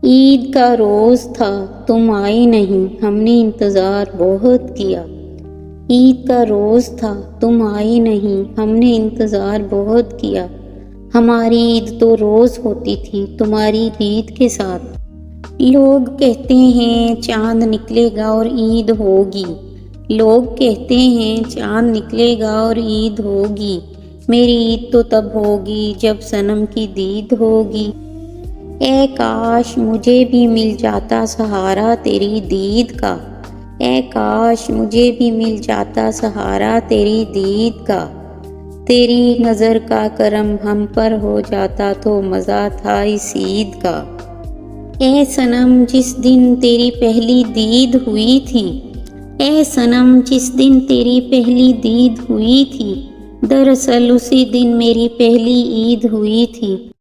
عید کا روز تھا تم آئی نہیں، ہم نے انتظار بہت کیا۔ عید کا روز تھا تم آئی نہیں، ہم نے انتظار بہت کیا۔ ہماری عید تو روز ہوتی تھی تمہاری عید کے ساتھ۔ لوگ کہتے ہیں چاند نکلے گا اور عید ہوگی، لوگ کہتے ہیں چاند نکلے گا اور عید ہوگی، میری عید تو تب ہوگی جب صنم کی دید ہوگی۔ اے کاش مجھے بھی مل جاتا سہارا تیری دید کا، اے کاش مجھے بھی مل جاتا سہارا تیری دید کا، تیری نظر کا کرم ہم پر ہو جاتا تو مزہ تھا اس عید کا۔ اے صنم جس دن تیری پہلی دید ہوئی تھی، اے صنم جس دن تیری پہلی دید ہوئی تھی، دراصل اسی دن میری پہلی عید ہوئی تھی۔